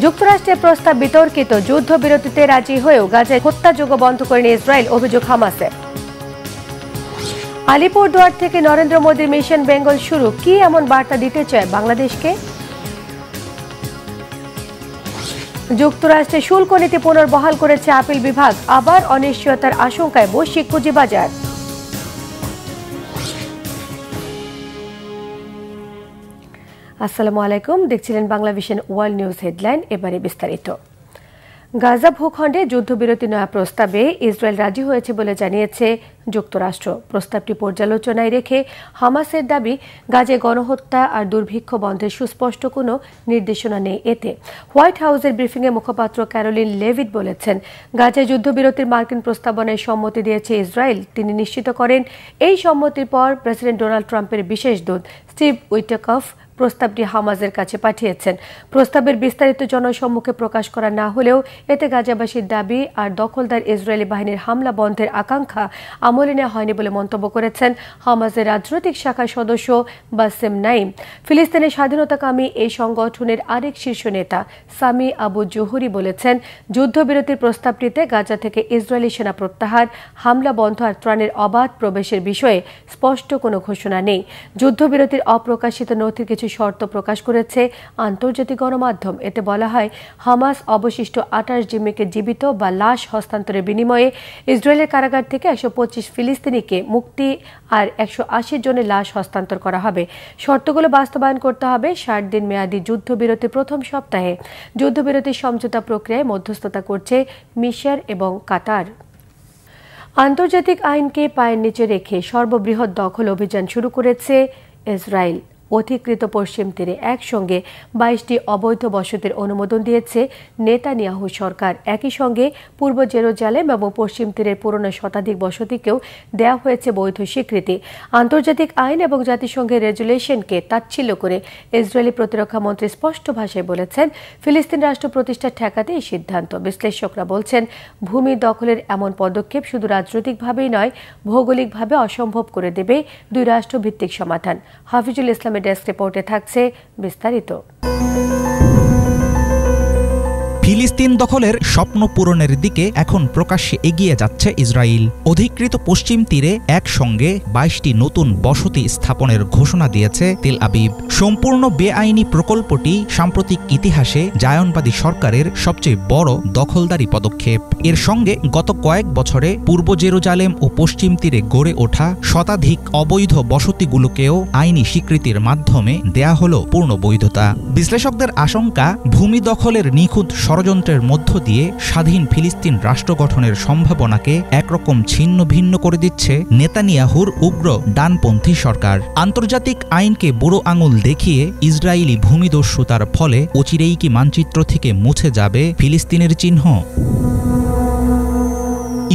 যুক্তরাষ্ট্রের প্রস্তাব বিতর্কিত, যুদ্ধবিরতিতে রাজি হয়েও গাজায় হত্যাযজ্ঞ বন্ধ করেনি ইসরায়েল, অভিযোগ হামাসের। আলিপুরদুয়ার থেকে নরেন্দ্র মোদীর মিশন বেঙ্গল শুরু, কি এমন বার্তা দিতে চায় বাংলাদেশকে? যুক্তরাষ্ট্রে শুল্ক নীতি পুনর্বহাল করেছে আপিল বিভাগ, আবার অনিশ্চয়তার আশঙ্কায় বৈশ্বিক পুঁজিবাজার। আসসালামু আলাইকুম, দেখছিলেন Bangla vision world news headline. এবারে বিস্তারিত। গাজা ভূখণ্ডে যুদ্ধবিরতি নেওয়া প্রস্তাবে ইসরায়েল রাজি হয়েছে বলে জানিয়েছে যুক্তরাষ্ট্র। প্রস্তাবটি পর্যালোচনায় রেখে হামাসের দাবি, গাজায় গণহত্যা আর দুর্ভিক্ষ বন্ধের সুস্পষ্ট কোনো নির্দেশনা নেই এতে। হোয়াইট হাউসের ব্রিফিংয়ে মুখপাত্র ক্যারোলিন লেভিট বলেছেন, গাজায় যুদ্ধবিরতির মার্কিন প্রস্তাবনায় সম্মতি দিয়েছে ইসরায়েল। তিনি নিশ্চিত করেন, এই সম্মতির পর প্রেসিডেন্ট ডোনাল্ড ট্রাম্পের বিশেষ দূত স্টিভ উইটেকফ প্রস্তাবটি হামাসের কাছে পাঠিয়েছেন। প্রস্তাবের বিস্তারিত জনসম্মুখে প্রকাশ করা না হলেও এতে গাজাবাসীর দাবি আর দখলদার ইসরায়েলি বাহিনীর হামলা বন্ধের আকাঙ্ক্ষা আমলে নেওয়া হয়নি বলে মন্তব্য করেছেন হামাসের রাজনৈতিক শাখার সদস্য বাসেম নাইম। ফিলিস্তিনের স্বাধীনতাকামী এই সংগঠনের আরেক শীর্ষ নেতা সামি আবু জুহুরি বলেছেন, যুদ্ধবিরতির প্রস্তাবটিতে গাজা থেকে ইসরায়েলি সেনা প্রত্যাহার, হামলা বন্ধ আর ত্রাণের অবাধ প্রবেশের বিষয়ে স্পষ্ট কোনো ঘোষণা নেই। যুদ্ধবিরতির অপ্রকাশিত নথির কিছু শর্ত প্রকাশ করেছে আন্তর্জাতিক গণমাধ্যম। এতে বলা হয়, হামাস অবশিষ্ট 28 জিম্মিকে জীবিত বা লাশ হস্তান্তরের বিনিময়ে ইসরায়েলের কারাগার থেকে 125 ফিলিস্তিনিকে মুক্তি আর 180 জনের লাশ হস্তান্তর করা হবে। শর্তগুলো বাস্তবায়ন করতে হবে 60 দিন মেয়াদী যুদ্ধবিরতির প্রথম সপ্তাহে। যুদ্ধবিরতির সমঝোতা প্রক্রিয়ায় মধ্যস্থতা করছে মিশর এবং কাতার। আন্তর্জাতিক আইনকে পায়ের নিচে রেখে সর্ববৃহৎ দখল অভিযান শুরু করেছে ইসরায়েল। অধিকৃত পশ্চিম তীরে একসঙ্গে 22টি অবৈধ বসতির অনুমোদন দিয়েছে নেতানিয়াহু সরকার। একই সঙ্গে পূর্ব জেরুজালেম এবং পশ্চিম তীরের পুরনো শতাধিক বসতিকেও দেওয়া হয়েছে বৈধ স্বীকৃতি। আন্তর্জাতিক আইন এবং জাতিসংঘের রেজুলেশনকে তাচ্ছিল্য করে ইসরায়েলি প্রতিরক্ষা মন্ত্রী স্পষ্ট ভাষায় বলেছেন, ফিলিস্তিন রাষ্ট্র প্রতিষ্ঠা ঠেকাতে এই সিদ্ধান্ত। বিশ্লেষকরা বলছেন, ভূমি দখলের এমন পদক্ষেপ শুধু রাজনৈতিকভাবেই নয়, ভৌগোলিকভাবে অসম্ভব করে দেবে দুই রাষ্ট্রভিত্তিক সমাধান। হাফিজুল ইসলামের ডেস্ক রিপোর্টে থাকছে বিস্তারিত। ফিলিস্তিন দখলের স্বপ্ন পূরণের দিকে এখন প্রকাশ্যে এগিয়ে যাচ্ছে ইসরায়েল। অধিকৃত পশ্চিম তীরে একসঙ্গে 22টি নতুন বসতি স্থাপনের ঘোষণা দিয়েছে তেল আবিব। সম্পূর্ণ বেআইনি প্রকল্পটি সাম্প্রতিক ইতিহাসে জায়নবাদী সরকারের সবচেয়ে বড় দখলদারি পদক্ষেপ। এর সঙ্গে গত কয়েক বছরে পূর্ব জেরুজালেম ও পশ্চিম তীরে গড়ে ওঠা শতাধিক অবৈধ বসতিগুলোকেও আইনি স্বীকৃতির মাধ্যমে দেয়া হল পূর্ণ বৈধতা। বিশ্লেষকদের আশঙ্কা, ভূমি দখলের নিখুঁত ষড়যন্ত্রের মধ্য দিয়ে স্বাধীন ফিলিস্তিন রাষ্ট্র গঠনের সম্ভাবনাকে একরকম ছিন্ন ভিন্ন করে দিচ্ছে নেতানিয়াহুর উগ্র ডানপন্থী সরকার। আন্তর্জাতিক আইনকে বুড়ো আঙুল দেখিয়ে ইসরায়েলি ভূমিদস্যুতার ফলে অচিরেই কি মানচিত্র থেকে মুছে যাবে ফিলিস্তিনের চিহ্ন?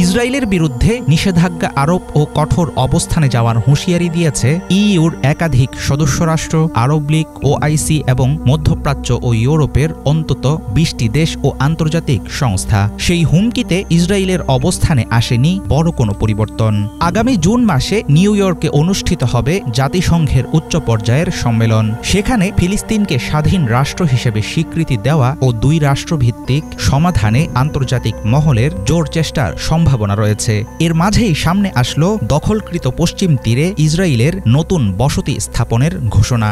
ইসরায়েলের বিরুদ্ধে নিষেধাজ্ঞা আরোপ ও কঠোর অবস্থানে যাওয়ার হুঁশিয়ারি দিয়েছে ইইউর একাধিক সদস্য রাষ্ট্র, আরব লীগ, ওআইসি এবং মধ্যপ্রাচ্য ও ইউরোপের অন্তত 20টি দেশ ও আন্তর্জাতিক সংস্থা। সেই হুমকিতে ইসরায়েলের অবস্থানে আসেনি বড় কোনো পরিবর্তন। আগামী জুন মাসে নিউ ইয়র্কে অনুষ্ঠিত হবে জাতিসংঘের উচ্চ পর্যায়ের সম্মেলন। সেখানে ফিলিস্তিনকে স্বাধীন রাষ্ট্র হিসেবে স্বীকৃতি দেওয়া ও দুই রাষ্ট্রভিত্তিক সমাধানে আন্তর্জাতিক মহলের জোর চেষ্টার সম্ভাবনা রয়েছে। এর মাঝেই সামনে আসলো দখলকৃত পশ্চিম তীরে ইসরায়েলের নতুন বসতি স্থাপনের ঘোষণা।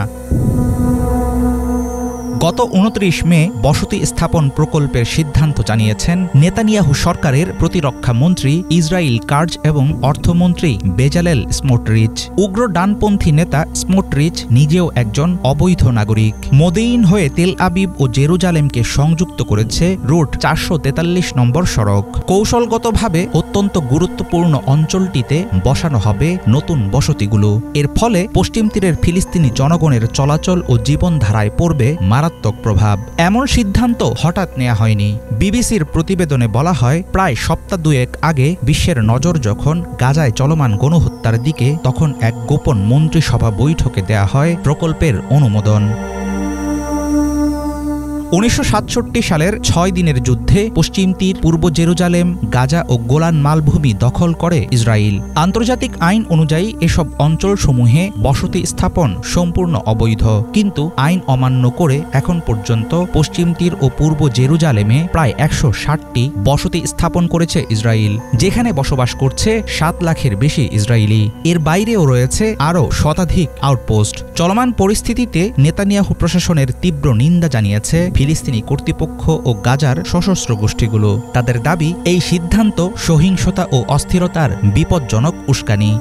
গত 29 মে বসতি স্থাপন প্রকল্পের সিদ্ধান্ত জানিয়েছেন নেতানিয়াহু সরকারের প্রতিরক্ষা মন্ত্রী ইসরায়েল কার্জ এবং অর্থমন্ত্রী বেজালেল স্মোটরিচ। উগ্র ডানপন্থী নেতা স্মোটরিচ নিজেও একজন অবৈধ নাগরিক। মদেইন হয়ে তেল আবিব ও জেরুজালেমকে সংযুক্ত করেছে রুট 443 নম্বর সড়ক। কৌশলগতভাবে অত্যন্ত গুরুত্বপূর্ণ অঞ্চলটিতে বসানো হবে নতুন বসতিগুলো। এর ফলে পশ্চিম তীরের ফিলিস্তিনি জনগণের চলাচল ও জীবনধারায় পড়বে মারাত্মক প্রভাব। এমন সিদ্ধান্ত হঠাৎ নেওয়া হয়নি। বিবিসির প্রতিবেদনে বলা হয়, প্রায় সপ্তাহ দুয়েক আগে বিশ্বের নজর যখন গাজায় চলমান গণহত্যার দিকে, তখন এক গোপন মন্ত্রিসভা বৈঠকে দেয়া হয় প্রকল্পের অনুমোদন। 1967 সালের 6 দিনের যুদ্ধে পশ্চিম তীর, পূর্ব জেরুজালেম, গাজা ও গোলান মালভূমি দখল করে ইসরায়েল। আন্তর্জাতিক আইন অনুযায়ী এসব অঞ্চলসমূহে বসতি স্থাপন সম্পূর্ণ অবৈধ, কিন্তু আইন অমান্য করে এখন পর্যন্ত পশ্চিম তীর ও পূর্ব জেরুজালেমে প্রায় 160টি বসতি স্থাপন করেছে ইসরায়েল, যেখানে বসবাস করছে 7 লাখের বেশি ইসরায়েলি। এর বাইরেও রয়েছে আরও শতাধিক আউটপোস্ট। চলমান পরিস্থিতিতে নেতানিয়াহু প্রশাসনের তীব্র নিন্দা জানিয়েছে ফিলিস্তিনি কর্তৃপক্ষ ও গাজার সশস্ত্র গোষ্ঠীগুলো। তাদের দাবি, এই সিদ্ধান্ত সহিংসতা ও অস্থিরতার বিপজ্জনক উস্কানি।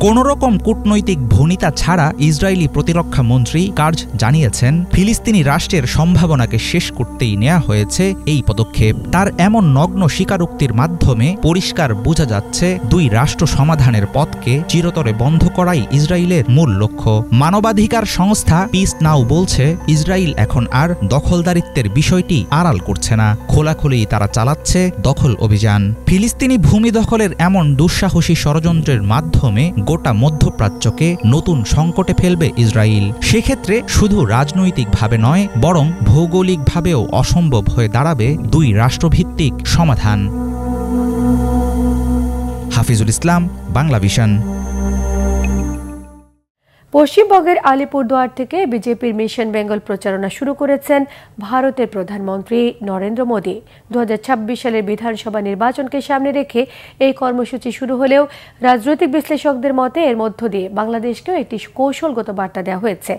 কোনোরকম কূটনৈতিক ভনিতা ছাড়া ইসরায়েলি প্রতিরক্ষা মন্ত্রী কার্জ জানিয়েছেন, ফিলিস্তিনি রাষ্ট্রের সম্ভাবনাকে শেষ করতেই নেওয়া হয়েছে এই পদক্ষেপ। তার এমন নগ্ন স্বীকারোক্তির মাধ্যমে পরিষ্কার বোঝা যাচ্ছে, দুই রাষ্ট্র সমাধানের পথকে চিরতরে বন্ধ করাই ইসরায়েলের মূল লক্ষ্য। মানবাধিকার সংস্থা পিস নাও বলছে, ইসরায়েল এখন আর দখলদারিত্বের বিষয়টি আড়াল করছে না, খোলাখুলি তারা চালাচ্ছে দখল অভিযান। ফিলিস্তিনি ভূমি দখলের এমন দুঃসাহসী ষড়যন্ত্রের মাধ্যমে গোটা মধ্যপ্রাচ্যকে নতুন সংকটে ফেলবে ইসরায়েল। সেক্ষেত্রে শুধু রাজনৈতিকভাবে নয়, বরং ভৌগোলিকভাবেও অসম্ভব হয়ে দাঁড়াবে দুই রাষ্ট্রভিত্তিক সমাধান। হাফিজুল ইসলাম, বাংলা ভিশন। পশ্চিমবঙ্গের আলিপুরদুয়ার থেকে বিজেপির মিশন বেঙ্গল প্রচারণা শুরু করেছেন ভারতের প্রধানমন্ত্রী নরেন্দ্র মোদী। 2026 সালের বিধানসভা নির্বাচনকে সামনে রেখে এই কর্মসূচি শুরু হলেও রাজনৈতিক বিশ্লেষকদের মতে এর মধ্য দিয়ে বাংলাদেশকেও একটি কৌশলগত বার্তা দেওয়া হয়েছে।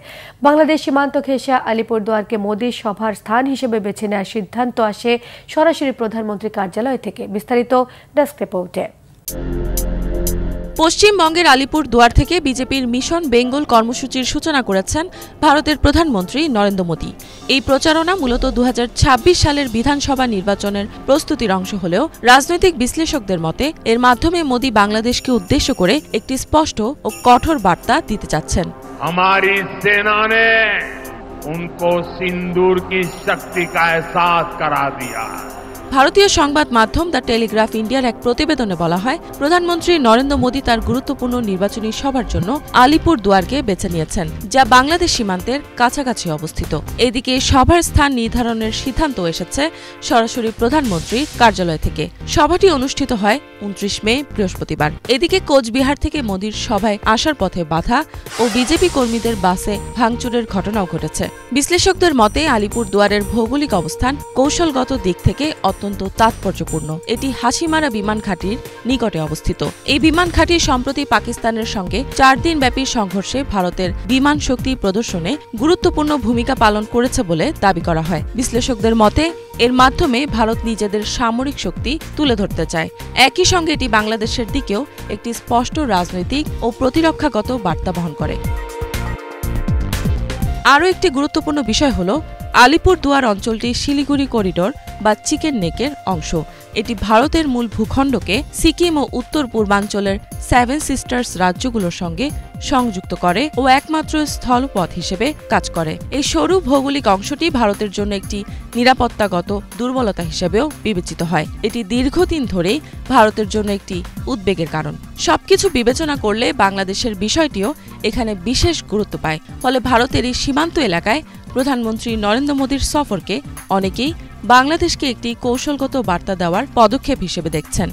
বাংলাদেশ সীমান্ত ঘেঁষা আলিপুরদুয়ারকে মোদীর সভার স্থান হিসেবে বেছে নেওয়ার সিদ্ধান্ত আসে সরাসরি প্রধানমন্ত্রীর কার্যালয় থেকে। বিস্তারিত ডেস্ক রিপোর্টে। পশ্চিমবঙ্গের আলিপুর দুয়ার থেকে বিজেপির মিশন বেঙ্গল কর্মসূচির সূচনা করেছেন ভারতের প্রধানমন্ত্রী নরেন্দ্র মোদী। এই প্রচারণা মূলত 2026 সালের বিধানসভা নির্বাচনের প্রস্তুতির অংশ হলেও রাজনৈতিক বিশ্লেষকদের মতে এর মাধ্যমে মোদী বাংলাদেশকে উদ্দেশ্য করে একটি স্পষ্ট ও কঠোর বার্তা দিতে চাচ্ছেন। हमारी सेना ने उनको सिंदूर की शक्ति का एहसास करा दिया। ভারতীয় সংবাদ মাধ্যম দ্য টেলিগ্রাফ ইন্ডিয়ার এক প্রতিবেদনে বলা হয়, প্রধানমন্ত্রী নরেন্দ্র মোদী তার গুরুত্বপূর্ণ নির্বাচনী সভার জন্য আলিপুর দুয়ারকে বেছে নিয়েছেন, যা বাংলাদেশ সীমান্তের কাছাকাছি অবস্থিত। এদিকে সভার স্থান নির্ধারণের সিদ্ধান্ত এসেছে সরাসরি প্রধানমন্ত্রীর কার্যালয় থেকে। সভাটি অনুষ্ঠিত হয় 29 মে বৃহস্পতিবার। এদিকে কোচবিহার থেকে মোদীর সভায় আসার পথে বাধা ও বিজেপি কর্মীদের বাসে ভাঙচুরের ঘটনাও ঘটেছে। বিশ্লেষকদের মতে আলিপুর দুয়ারের ভৌগোলিক অবস্থান কৌশলগত দিক থেকে অত্যন্ত তাৎপর্যপূর্ণ। এটি হাসিমারা বিমান ঘাঁটির নিকটে অবস্থিত। এই বিমান ঘাঁটি সম্প্রতি পাকিস্তানের সঙ্গে 4 দিনব্যাপী সংঘর্ষে ভারতের বিমান শক্তি প্রদর্শনে গুরুত্বপূর্ণ ভূমিকা পালন করেছে বলে দাবি করা হয়। বিশ্লেষকদের মতে এর মাধ্যমে ভারত নিজেদের সামরিক শক্তি তুলে ধরতে চায়। একই সঙ্গে এটি বাংলাদেশের দিকেও একটি স্পষ্ট রাজনৈতিক ও প্রতিরক্ষাগত বার্তা বহন করে। আরও একটি গুরুত্বপূর্ণ বিষয় হল, আলিপুর দুয়ার অঞ্চলটি শিলিগুড়ি করিডোর বা চিকেন নেকের অংশ। এটি ভারতের মূল ভূখণ্ডকে সিকিম ও উত্তর পূর্বাঞ্চলের 7 সিস্টার্স রাজ্যগুলোর সঙ্গে সংযুক্ত করে ও একমাত্র স্থলপথ হিসেবে কাজ করে। এই সরু ভৌগোলিক অংশটি ভারতের জন্য একটি নিরাপত্তাগত দুর্বলতা হিসেবেও বিবেচিত হয়। এটি দীর্ঘদিন ধরেই ভারতের জন্য একটি উদ্বেগের কারণ। সবকিছু বিবেচনা করলে বাংলাদেশের বিষয়টিও এখানে বিশেষ গুরুত্ব পায়। ফলে ভারতের এই সীমান্ত এলাকায় প্রধানমন্ত্রী নরেন্দ্র মোদীর সফরকে অনেকেই বাংলাদেশকে একটি কৌশলগত বার্তা দেওয়ার পদক্ষেপ হিসেবে দেখছেন।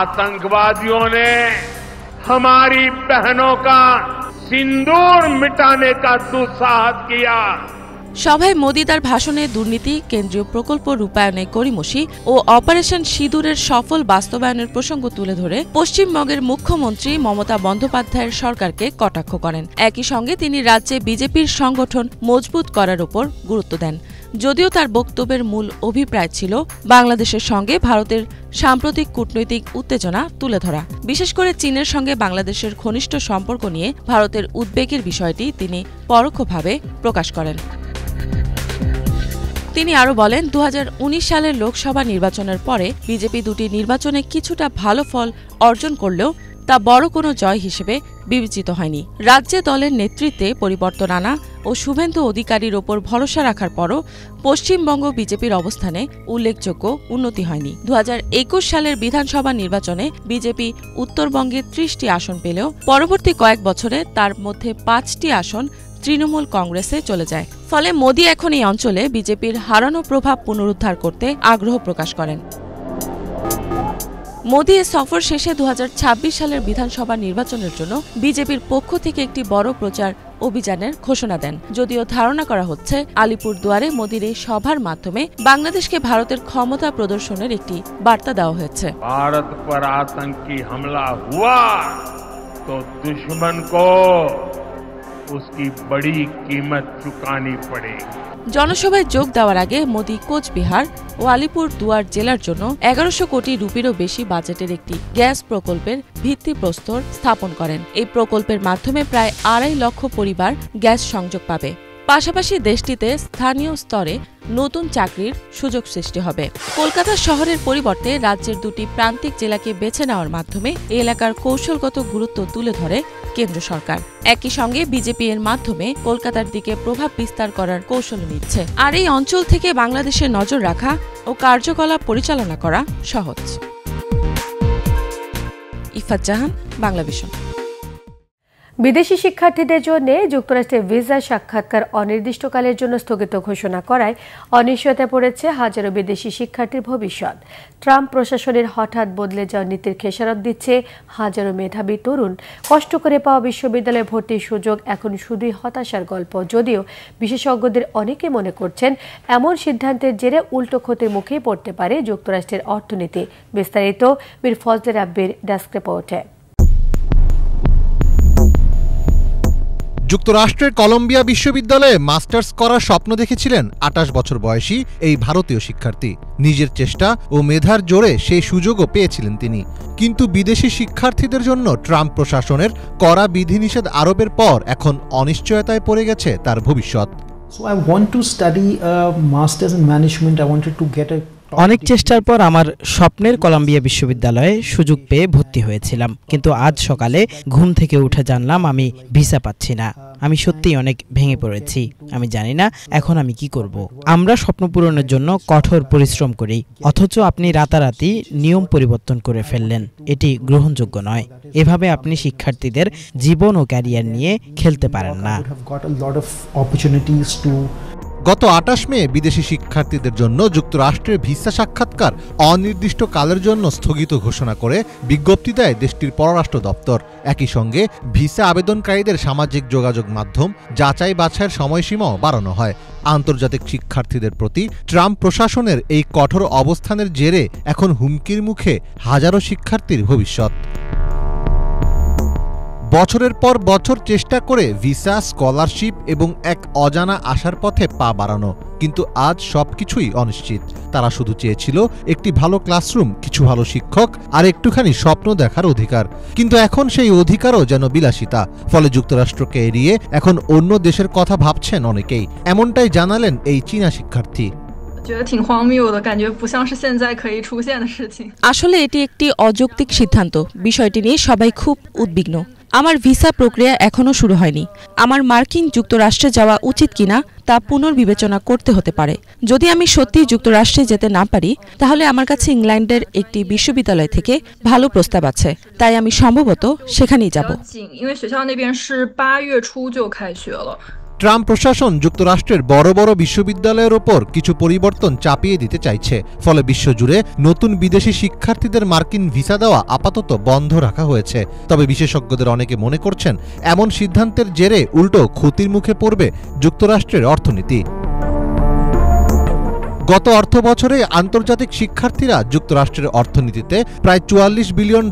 आतंकवादियों ने हमारी बहनों का सिंदूर मिटाने का दुस्साहस किया। সভায় মোদী তার ভাষণে দুর্নীতি, কেন্দ্রীয় প্রকল্প রূপায়ণে গড়িমসি ও অপারেশন সিঁদুরের সফল বাস্তবায়নের প্রসঙ্গ তুলে ধরে পশ্চিমবঙ্গের মুখ্যমন্ত্রী মমতা বন্দ্যোপাধ্যায়ের সরকারকে কটাক্ষ করেন। একই সঙ্গে তিনি রাজ্যে বিজেপির সংগঠন মজবুত করার উপর গুরুত্ব দেন। যদিও তার বক্তব্যের মূল অভিপ্রায় ছিল বাংলাদেশের সঙ্গে ভারতের সাম্প্রতিক কূটনৈতিক উত্তেজনা তুলে ধরা। বিশেষ করে চীনের সঙ্গে বাংলাদেশের ঘনিষ্ঠ সম্পর্ক নিয়ে ভারতের উদ্বেগের বিষয়টি তিনি পরোক্ষভাবে প্রকাশ করেন। তিনি আরও বলেন, 2019 সালের লোকসভা নির্বাচনের পরে বিজেপি দুটি নির্বাচনে কিছুটা ভালো ফল অর্জন করলেও তা বড় কোনো জয় হিসেবে বিবেচিত হয়নি। রাজ্যে দলের নেতৃত্বে পরিবর্তন আনা ও শুভেন্দু অধিকারীর ওপর ভরসা রাখার পরও পশ্চিমবঙ্গ বিজেপির অবস্থানে উল্লেখযোগ্য উন্নতি হয়নি। 2021 সালের বিধানসভা নির্বাচনে বিজেপি উত্তরবঙ্গে 30টি আসন পেলেও পরবর্তী কয়েক বছরে তার মধ্যে 5টি আসন তৃণমূল কংগ্রেসে চলে যায়। ফলে মোদি এখন এই অঞ্চলে বিজেপির হারানো প্রভাব পুনরুদ্ধার করতে আগ্রহ প্রকাশ করেন। মোদি এ সফর শেষে 2026 সালের বিধানসভা নির্বাচনের জন্য বিজেপির পক্ষ থেকে একটি বড় প্রচার অভিযানের ঘোষণা দেন। যদিও ধারণা করা হচ্ছে আলিপুরদুয়ারে মোদির এই সভার মাধ্যমে বাংলাদেশকে ভারতের ক্ষমতা প্রদর্শনের একটি বার্তা দেওয়া হয়েছে। भारत पर आतंकी हमला हुआ तो दुश्मन को उसकी बड़ी कीमत चुकानी पड़ेगी। জনসভায় যোগ দেওয়ার আগে মোদি কোচবিহার ও আলিপুরদুয়ার জেলার জন্য 1100 কোটি রুপিরও বেশি বাজেটের একটি গ্যাস প্রকল্পের ভিত্তিপ্রস্তর স্থাপন করেন। এই প্রকল্পের মাধ্যমে প্রায় 2.5 লক্ষ পরিবার গ্যাস সংযোগ পাবে। পাশাপাশি দেশটিতে স্থানীয় স্তরে নতুন চাকরির সুযোগ সৃষ্টি হবে। কলকাতা শহরের পরিবর্তে রাজ্যের দুটি প্রান্তিক জেলাকে বেছে নেওয়ার মাধ্যমে এই এলাকার কৌশলগত গুরুত্ব তুলে ধরে কেন্দ্র সরকার। একই সঙ্গে বিজেপি এর মাধ্যমে কলকাতার দিকে প্রভাব বিস্তার করার কৌশল নিচ্ছে। আর এই অঞ্চল থেকে বাংলাদেশের নজর রাখা ও কার্যকলাপ পরিচালনা করা সহজ। ইফাত জাহান, বাংলাভিশন। বিদেশি শিক্ষার্থীদের জন্য যুক্তরাষ্ট্রের ভিসা সাক্ষাৎকার অনির্দিষ্টকালের জন্য স্থগিত ঘোষণা করায় অনিশ্চয়তায় পড়েছে হাজারো বিদেশি শিক্ষার্থীর ভবিষ্যৎ। ট্রাম্প প্রশাসনের হঠাৎ বদলে যাওয়া নীতির খেসারত দিচ্ছে হাজারো মেধাবী তরুণ। কষ্ট করে পাওয়া বিশ্ববিদ্যালয়ে ভর্তির সুযোগ এখন শুধুই হতাশার গল্প। যদিও বিশেষজ্ঞদের অনেকে মনে করছেন এমন সিদ্ধান্তের জেরে উল্টো ক্ষতির মুখেই পড়তে পারে যুক্তরাষ্ট্রের অর্থনীতি। বিস্তারিত মীর ফজলে রাব্বির ডেস্ক রিপোর্টে। যুক্তরাষ্ট্রের কলম্বিয়া বিশ্ববিদ্যালয়ে মাস্টার্স করার স্বপ্ন দেখেছিলেন 28 বছর বয়সী এই ভারতীয় শিক্ষার্থী। নিজের চেষ্টা ও মেধার জোরে সেই সুযোগও পেয়েছিলেন তিনি। কিন্তু বিদেশি শিক্ষার্থীদের জন্য ট্রাম্প প্রশাসনের কড়া বিধিনিষেধ আরোপের পর এখন অনিশ্চয়তায় পড়ে গেছে তার ভবিষ্যৎ। অনেক চেষ্টার পর আমার স্বপ্নের কলম্বিয়া বিশ্ববিদ্যালয়ে সুযোগ পেয়ে ভর্তি হয়েছিলাম, কিন্তু আজ সকালে ঘুম থেকে উঠে জানলাম আমি ভিসা পাচ্ছি না। আমি সত্যিই অনেক ভেঙে পড়েছি। আমি জানি না এখন আমি কি করব। আমরা স্বপ্ন পূরণের জন্য কঠোর পরিশ্রম করি, অথচ আপনি রাতারাতি নিয়ম পরিবর্তন করে ফেললেন। এটি গ্রহণযোগ্য নয়। এভাবে আপনি শিক্ষার্থীদের জীবন ও ক্যারিয়ার নিয়ে খেলতে পারেন না। গত 28 মে বিদেশি শিক্ষার্থীদের জন্য যুক্তরাষ্ট্রের ভিসা সাক্ষাৎকার অনির্দিষ্টকালের জন্য স্থগিত ঘোষণা করে বিজ্ঞপ্তি দেয় দেশটির পররাষ্ট্র দপ্তর। একই সঙ্গে ভিসা আবেদনকারীদের সামাজিক যোগাযোগ মাধ্যম যাচাই বাছাইয়ের সময়সীমাও বাড়ানো হয়। আন্তর্জাতিক শিক্ষার্থীদের প্রতি ট্রাম্প প্রশাসনের এই কঠোর অবস্থানের জেরে এখন হুমকির মুখে হাজারো শিক্ষার্থীর ভবিষ্যৎ। বছরের পর বছর চেষ্টা করে ভিসা, স্কলারশিপ এবং এক অজানা আশার পথে পা বাড়ানো, কিন্তু আজ সবকিছুই অনিশ্চিত। তারা শুধু চেয়েছিল একটি ভালো ক্লাসরুম, কিছু ভালো শিক্ষক আর একটুখানি স্বপ্ন দেখার অধিকার। কিন্তু এখন সেই অধিকারও যেন বিলাসিতা। ফলে যুক্তরাষ্ট্রকে এড়িয়ে এখন অন্য দেশের কথা ভাবছেন অনেকেই। এমনটাই জানালেন এই চীনা শিক্ষার্থী। আসলে এটি একটি অযৌক্তিক সিদ্ধান্ত। বিষয়টি নিয়ে সবাই খুব উদ্বিগ্ন। আমার ভিসা প্রক্রিয়া এখনো শুরু হয়নি। আমার মার্কিন যুক্তরাষ্ট্রে যাওয়া উচিত কিনা তা পুনর্বিবেচনা করতে হতে পারে। যদি আমি সত্যি যুক্তরাষ্ট্রে যেতে না পারি, তাহলে আমার কাছে ইংল্যান্ডের একটি বিশ্ববিদ্যালয় থেকে ভালো প্রস্তাব আছে, তাই আমি সম্ভবত সেখানেই যাব। ট্রাম্প প্রশাসন যুক্তরাষ্ট্রের বড় বড় বিশ্ববিদ্যালয়ের ওপর কিছু পরিবর্তন চাপিয়ে দিতে চাইছে। ফলে বিশ্বজুড়ে নতুন বিদেশি শিক্ষার্থীদের মার্কিন ভিসা দেওয়া আপাতত বন্ধ রাখা হয়েছে। তবে বিশেষজ্ঞদের অনেকে মনে করছেন এমন সিদ্ধান্তের জেরে উল্টো ক্ষতির মুখে পড়বে যুক্তরাষ্ট্রের অর্থনীতি। গত অর্থ বছরে আন্তর্জাতিক শিক্ষার্থীরা যুক্তরাষ্ট্রের অর্থনীতিতে প্রায় $44 বিলিয়ন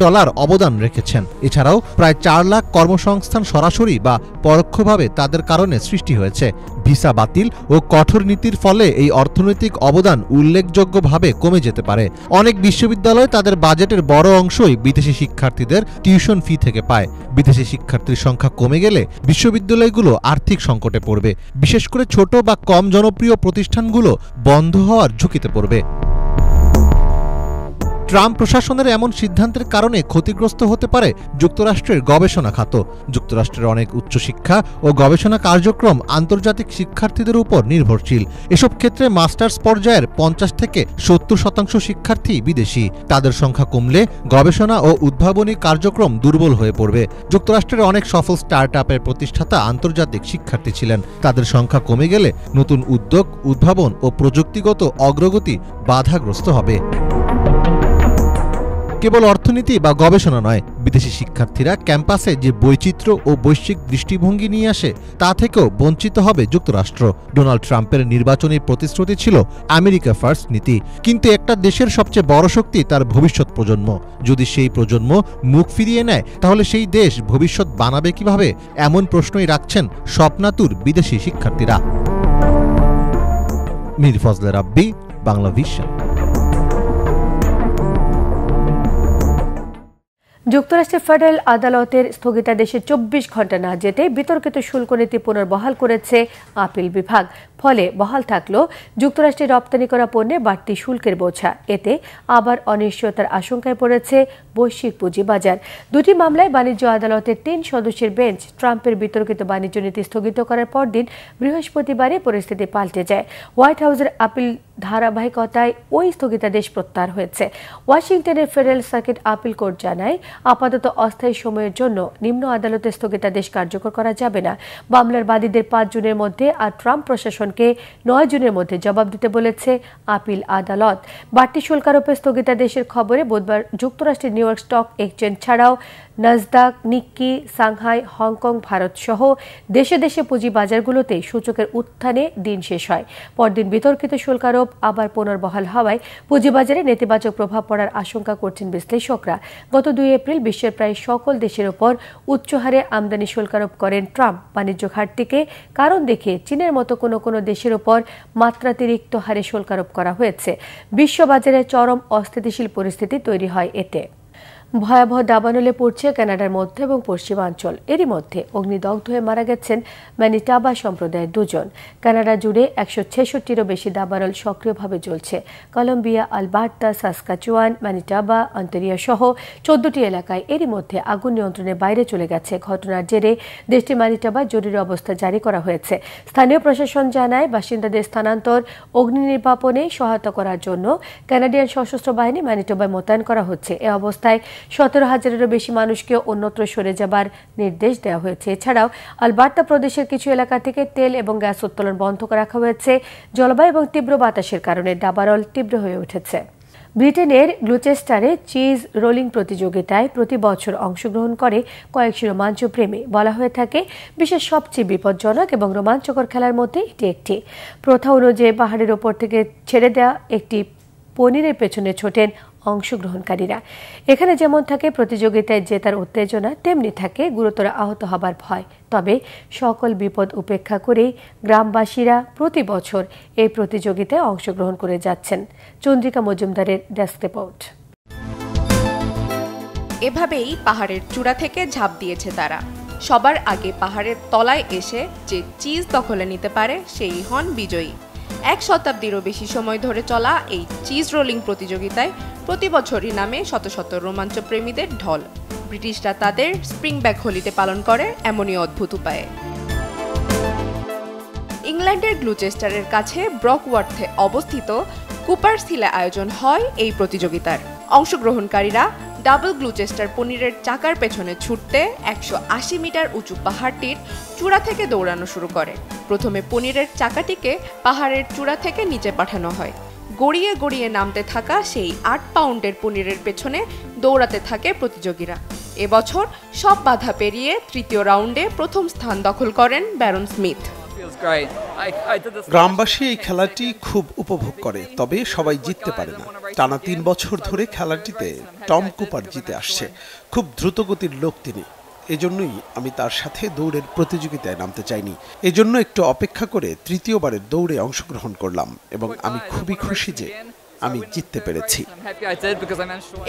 অবদান রেখেছেন। এছাড়াও প্রায় 4 লাখ কর্মসংস্থান সরাসরি বা পরোক্ষভাবে তাদের কারণে সৃষ্টি হয়েছে। ভিসা বাতিল ও কঠোর নীতির ফলে এই অর্থনৈতিক অবদান উল্লেখযোগ্যভাবে কমে যেতে পারে। অনেক বিশ্ববিদ্যালয় তাদের বাজেটের বড় অংশই বিদেশি শিক্ষার্থীদের টিউশন ফি থেকে পায়। বিদেশি শিক্ষার্থীর সংখ্যা কমে গেলে বিশ্ববিদ্যালয়গুলো আর্থিক সংকটে পড়বে। বিশেষ করে ছোট বা কম জনপ্রিয় প্রতিষ্ঠানগুলো বন্ধ হওয়ার ঝুঁকিতে পড়বে। ট্রাম্প প্রশাসনের এমন সিদ্ধান্তের কারণে ক্ষতিগ্রস্ত হতে পারে যুক্তরাষ্ট্রের গবেষণা খাত। যুক্তরাষ্ট্রের অনেক উচ্চশিক্ষা ও গবেষণা কার্যক্রম আন্তর্জাতিক শিক্ষার্থীদের উপর নির্ভরশীল। এসব ক্ষেত্রে মাস্টার্স পর্যায়ের 50 থেকে 70% শিক্ষার্থী বিদেশি। তাদের সংখ্যা কমলে গবেষণা ও উদ্ভাবনী কার্যক্রম দুর্বল হয়ে পড়বে। যুক্তরাষ্ট্রের অনেক সফল স্টার্টআপের প্রতিষ্ঠাতা আন্তর্জাতিক শিক্ষার্থী ছিলেন। তাদের সংখ্যা কমে গেলে নতুন উদ্যোগ, উদ্ভাবন ও প্রযুক্তিগত অগ্রগতি বাধাগ্রস্ত হবে। কেবল অর্থনীতি বা গবেষণা নয়, বিদেশি শিক্ষার্থীরা ক্যাম্পাসে যে বৈচিত্র্য ও বৈশ্বিক দৃষ্টিভঙ্গি নিয়ে আসে তা থেকেও বঞ্চিত হবে যুক্তরাষ্ট্র। ডোনাল্ড ট্রাম্পের নির্বাচনী প্রতিশ্রুতি ছিল আমেরিকা ফার্স্ট নীতি, কিন্তু একটা দেশের সবচেয়ে বড় শক্তি তার ভবিষ্যৎ প্রজন্ম। যদি সেই প্রজন্ম মুখ ফিরিয়ে নেয় তাহলে সেই দেশ ভবিষ্যৎ বানাবে কিভাবে, এমন প্রশ্নই রাখছেন স্বপ্নাতুর বিদেশি শিক্ষার্থীরা। মীর ফজলে রাব্বি, বাংলা ভিশন। যুক্তরাষ্ট্রের ফেডারেল আদালতের স্থগিতাদেশে 24 ঘণ্টা না যেতে বিতর্কিত শুল্ক নীতি পুনর্বহাল করেছে আপিল বিভাগ। ফলে বহাল থাকলেও যুক্তরাষ্ট্রে রপ্তানি করা পণ্যে বাড়তি শুল্কের বোঝা। এতে আবার অনিশ্চয়তার আশঙ্কায় পড়েছে বৈশ্বিক পুঁজিবাজার। দুটি মামলায় বাণিজ্য আদালতের 3 সদস্যের বেঞ্চ ট্রাম্পের বিতর্কিত বাণিজ্য নীতি স্থগিত করার পরদিন বৃহস্পতিবারে পরিস্থিতি পাল্টে যায়। হোয়াইট হাউসের আপিল ধারাবাহিকতায় ওই স্থগিতাদেশ প্রত্যাহার হয়েছে। ওয়াশিংটনের ফেডারেল সার্কিট আপিল কোর্ট জানায়, আপাতত অস্থায়ী সময়ের জন্য নিম্ন আদালতের স্থগিতাদেশ কার্যকর করা যাবে না। মামলার বাদীদের 5 জুনের মধ্যে আর ট্রাম্প প্রশাসনকে 9 জুনের মধ্যে জবাব দিতে বলেছে আপিল আদালত। বাড়তি শুল্ক আরোপের স্থগিতাদেশের খবরে বুধবার যুক্তরাষ্ট্রের নিউ ইয়র্ক স্টক এক্সচেঞ্জ ছাড়াও নাসদাক, নিক্কি, সাংহাই, হংকং, ভারত সহ দেশে দেশে পুঁজিবাজারগুলোতে সূচকের উত্থানে দিন শেষ হয়। পরদিন বিতর্কিত শুল্ক আরোপ আবার পুনর্বহাল হওয়ায় পুঁজিবাজারে নেতিবাচক প্রভাব পড়ার আশঙ্কা করছেন বিশ্লেষকরা। গত 2 এপ্রিল বিশ্বের প্রায় সকল দেশের ওপর উচ্চ হারে আমদানি শুল্ক আরোপ করেন ট্রাম্প। বাণিজ্য ঘাটতিকে কারণ দেখে চীনের মতো কোনো দেশের ওপর মাত্রাতিরিক্ত হারে শুল্ক আরোপ করা হয়েছে। বিশ্ববাজারে চরম অস্থিতিশীল পরিস্থিতি তৈরি হয় এতে। ভয়াবহ দাবানলে পড়ছে কানাডার মধ্য এবং পশ্চিমাঞ্চল। এরই মধ্যে অগ্নিদগ্ধ হয়ে মারা গেছেন ম্যানিটাবা সম্প্রদায়ের 2 জন। কানাডা জুড়ে 166টিরও বেশি দাবানল সক্রিয়ভাবে জ্বলছে। কলম্বিয়া, আলবার্টা, সাসকাচুয়ান, ম্যানিটাবা, অন্টারিও সহ 14টি এলাকায় এরই মধ্যে আগুন নিয়ন্ত্রণের বাইরে চলে গেছে। ঘটনার জেরে দেশটির ম্যানিটাবা জরুরি অবস্থা জারি করা হয়েছে। স্থানীয় প্রশাসন জানায়, বাসিন্দাদের স্থানান্তর, অগ্নি নির্বাপনে সহায়তা করার জন্য কানাডিয়ান সশস্ত্র বাহিনী ম্যানিটাবায় মোতায়েন করা হচ্ছে। এ অবস্থায় 17,000-এরও বেশি মানুষকে অন্যত্র সরে যাবার নির্দেশ দেওয়া হয়েছে। এছাড়াও আলবার্টা প্রদেশের কিছু এলাকা থেকে তেল এবং গ্যাস উত্তোলন বন্ধ রাখা হয়েছে। জলবায়ু এবং তীব্র বাতাসের কারণে দাবানল তীব্র হয়ে উঠেছে। ব্রিটেনের গ্লুচেস্টারে চিজ রোলিং প্রতিযোগিতায় প্রতি বছর অংশগ্রহণ করে কয়েকশো রোমাঞ্চ প্রেমী। বলা হয়ে থাকে বিশ্বের সবচেয়ে বিপজ্জনক এবং রোমাঞ্চকর খেলার মধ্যে এটি একটি। প্রথা অনুযায়ী পাহাড়ের ওপর থেকে ছেড়ে দেওয়া একটি পনিরের পেছনে ছোটেন অংশগ্রহণকারীরা। এখানে যেমন থাকে প্রতিযোগিতায় জেতার উত্তেজনা, তেমনি থাকে গুরুতর আহত হবার ভয়। তবে সকল বিপদ উপেক্ষা করেই গ্রামবাসীরা প্রতি বছর এই প্রতিযোগিতায় অংশগ্রহণ করে যাচ্ছেন। চন্দ্রিকা মজুমদারের ডেস্ক রিপোর্ট। এভাবেই পাহাড়ের চূড়া থেকে ঝাঁপ দিয়েছে তারা। সবার আগে পাহাড়ের তলায় এসে যে চিজ দখলে নিতে পারে সেই হন বিজয়ী। 1 শতাব্দীরও বেশি সময় ধরে চলা এই চিজ রোলিং প্রতিযোগিতায় প্রতি বছরই নামে শত শত রোমাঞ্চ প্রেমীদের ঢল। ব্রিটিশরা তাদের স্প্রিং ব্যাক হোলিতে পালন করে এমনই অদ্ভুত উপায়ে। ইংল্যান্ডের গ্লুচেস্টারের কাছে ব্রকওয়ার্থে অবস্থিত কুপার্স হিলে আয়োজন হয় এই প্রতিযোগিতার। অংশগ্রহণকারীরা ডাবল গ্লুচেস্টার পনিরের চাকার পেছনে ছুটতে 180 মিটার উঁচু পাহাড়টির চূড়া থেকে দৌড়ানো শুরু করে। প্রথমে পনিরের চাকাটিকে পাহাড়ের চূড়া থেকে নিচে পাঠানো হয়। গড়িয়ে গড়িয়ে নামতে থাকা সেই 8 পাউন্ডের পনিরের পেছনে দৌড়াতে থাকে প্রতিযোগীরা। এবছর সব বাধা পেরিয়ে তৃতীয় রাউন্ডে প্রথম স্থান দখল করেন ব্যারন স্মিথ। গ্রামবাসী এই খেলাটি খুব উপভোগ করে, তবে সবাই জিততে পারে না। টানা 3 বছর ধরে খেলাটিতে টম কুপার জিতে আসছে। খুব দ্রুতগতির লোক তিনি, এজন্যই আমি তার সাথে দৌড়ের প্রতিযোগিতায় নামতে চাইনি। এজন্য একটু অপেক্ষা করে তৃতীয়বারের দৌড়ে অংশগ্রহণ করলাম এবং আমি খুবই খুশি যে আমি জিততে পেরেছি।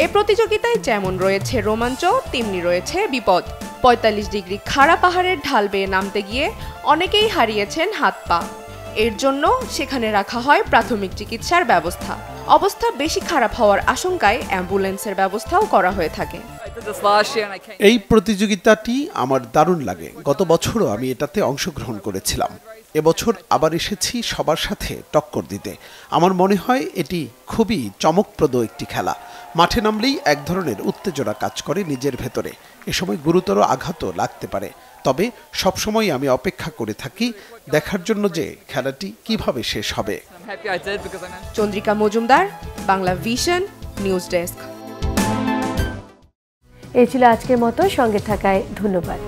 এই প্রতিযোগিতায় যেমন রয়েছে রোমাঞ্চ, তেমনি রয়েছে বিপদ। 45 ডিগ্রি খাড়া পাহাড়ের ঢাল বেয়ে নামতে গিয়ে অনেকেই হারিয়েছেন হাত পা। এর জন্য সেখানে রাখা হয় প্রাথমিক চিকিৎসার ব্যবস্থা। অবস্থা বেশি খারাপ হওয়ার আশঙ্কায় অ্যাম্বুলেন্সের ব্যবস্থাও করা হয়ে থাকে। এই প্রতিযোগিতাটি আমার দারুণ লাগে। গত বছরও আমি এটাতে অংশগ্রহণ করেছিলাম। এবছর আবার এসেছি সবার সাথে টক্কর দিতে। আমার মনে হয় এটি খুবই চমকপ্রদ একটি খেলা। মাঠে নামলেই এক ধরনের উত্তেজনা কাজ করে নিজের ভেতরে। এ সময় গুরুতর আঘাতও লাগতে পারে। তবে সবসময় আমি অপেক্ষা করে থাকি দেখার জন্য যে খেলাটি কিভাবে শেষ হবে। Chandrika Majumdar, Bangla vision, news desk. এই ছিল আজকের মতো। সঙ্গে থাকায় ধন্যবাদ।